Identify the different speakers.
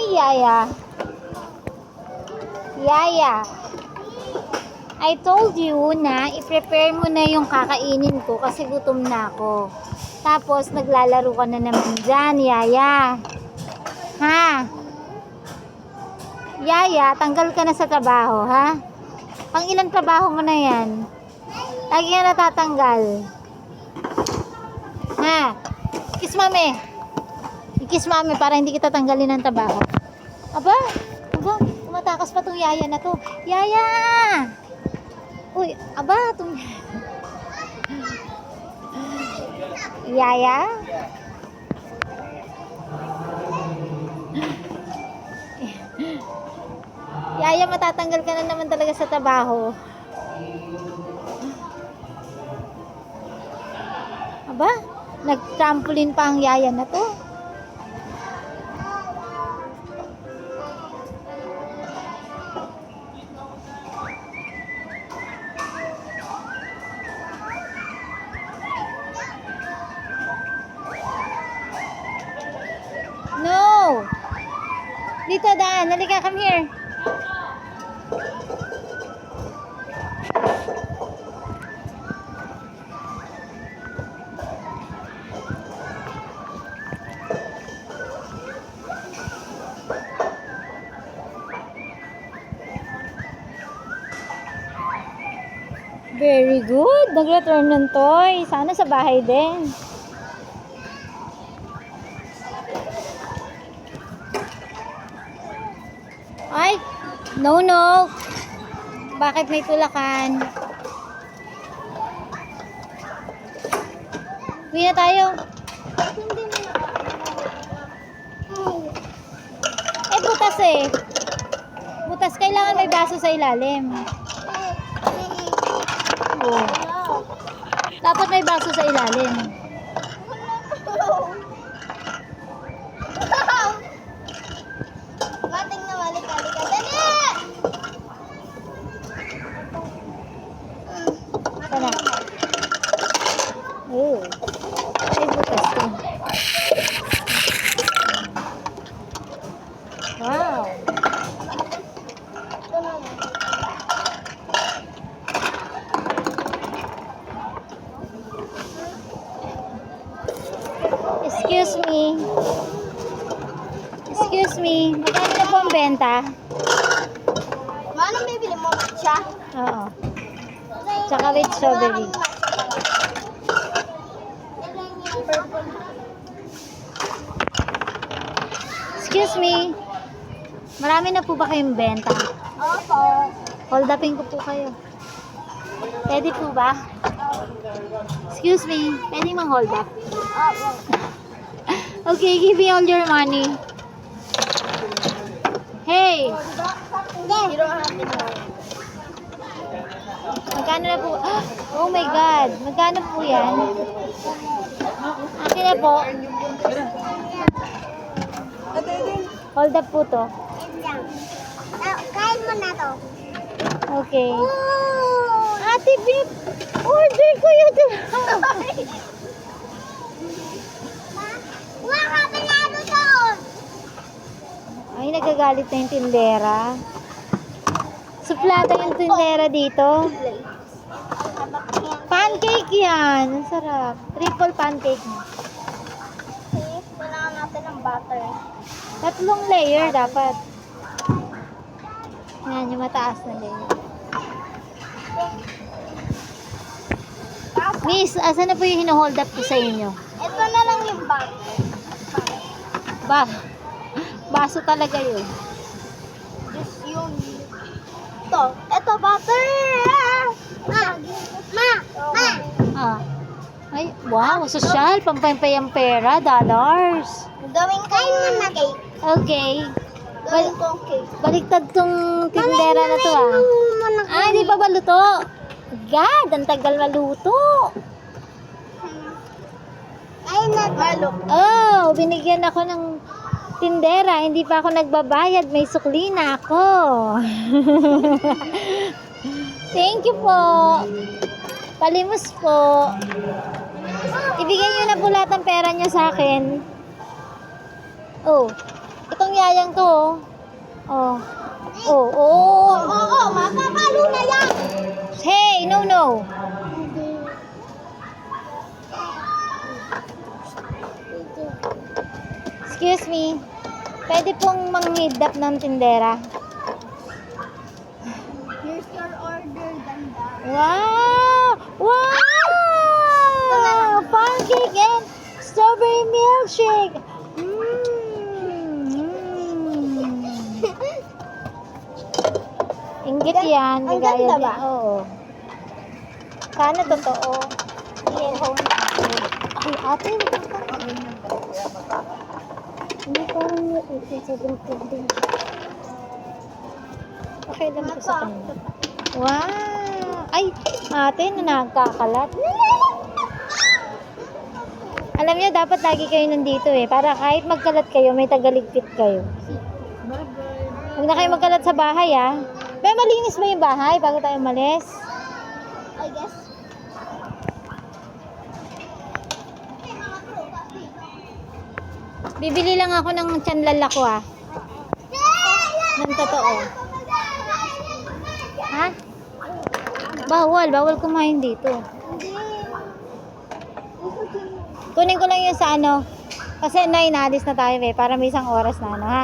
Speaker 1: Yaya. Yaya. I told you na i-prepare mo na yung kakainin ko kasi gutom na ako. Tapos naglalaro ka na naman dyan, Yaya. Ha? Yaya, tanggal ka na sa trabaho, ha? Pang ilang trabaho mo na yan? Lagi ka natatanggal. Ha? Kiss mami. I-kiss mami para hindi kita tanggalin ng trabaho. Aba? Tumatakas pa tong Yaya na to. Yaya! Uy, aba, itong... Yaya? Yaya, matatanggal ka na naman talaga sa trabaho. Aba, nag-trampoline pa ang Yaya na to. No! Dito, Dan. Halika, come here. Very good. Nag-return ng toy. Sana sa bahay din. Ay, no. Bakit may tulakan? Uwi na tayo. Butas eh. Butas, kailangan may baso sa ilalim. Oh. Dapat may baso sa ilalim.
Speaker 2: Bating na balik-balik. Dali!
Speaker 1: Sana. Oh. Ay, butas to. Wow. Excuse me. Excuse me. Magkano na po ang benta?
Speaker 2: Manong bibili mo matcha?
Speaker 1: Oo. Tsaka with strawberry. Excuse me. Marami na po ba kayong benta?
Speaker 2: Opo.
Speaker 1: Hold upin ko po kayo. Pwede po ba? Excuse me. Pwede mang hold up?
Speaker 2: Opo.
Speaker 1: Okay, give me all your money. Hey!
Speaker 2: You don't have to know.
Speaker 1: Magkano na po? Oh my God! Magkano po yan? Akin na po. Hold up po to.
Speaker 2: Kain mo na to.
Speaker 1: Okay. Ate, order ko yun.
Speaker 2: Wala ka panalo doon.
Speaker 1: Ay, nagagalit na yung tindera. Suplada yung tindera dito. Pancake yan. Ang sarap. Triple pancake.
Speaker 2: Kailangan natin ng butter.
Speaker 1: 3 layer dapat. Yan, yung mataas na layer. Miss, asan na po yung hino-hold up ko sa inyo?
Speaker 2: Ito na lang yung butter.
Speaker 1: Baso talaga yun.
Speaker 2: Just yung... Ito butter! Ma!
Speaker 1: Ah. Ay, wow, social. Pampampayang pera, dollars.
Speaker 2: Gawin kain mo na cake.
Speaker 1: Okay.
Speaker 2: Gawin kong cake.
Speaker 1: Baliktad tong tindera na to ah. Ay, di pa ba luto? God, ang tagal maluto.
Speaker 2: Kain na to.
Speaker 1: Oh, binigyan ako ng tindera. Hindi pa ako nagbabayad. May sukli na ako. Thank you po. Palimos po. Ibigay nyo na po lahat ng pera nyo sa akin. Oh, Itong yayang to, oh. Oh. Oh, oh.
Speaker 2: Oo, makakalo na yan.
Speaker 1: Hey, no, no. Excuse me. Pwede pong manghidap ng tindera.
Speaker 2: Here's your order, ganda.
Speaker 1: Wow! Wow! Pancake and strawberry milkshake. Inggit yan.
Speaker 2: Ang
Speaker 1: Ligaya
Speaker 2: ganda
Speaker 1: din.
Speaker 2: ba?
Speaker 1: Oo. Sana totoo. Ay, ate. Hindi parang okay lang po sa kanya. Wow! Ay, ate, nagkakalat. Alam niyo, dapat lagi kayo nandito eh. Para kahit magkalat kayo, may tagaligpit kayo. Huwag na kayo magkalat sa bahay ah. May malinis ba yung bahay bago tayo umalis?
Speaker 2: I guess.
Speaker 1: Bibili lang ako ng tiyanlala ko ah. Ng totoo. Ha? Bawal kumain dito. Kunin ko lang yun sa ano. Kasi na inaalis na tayo eh. Para may isang oras na ano ha.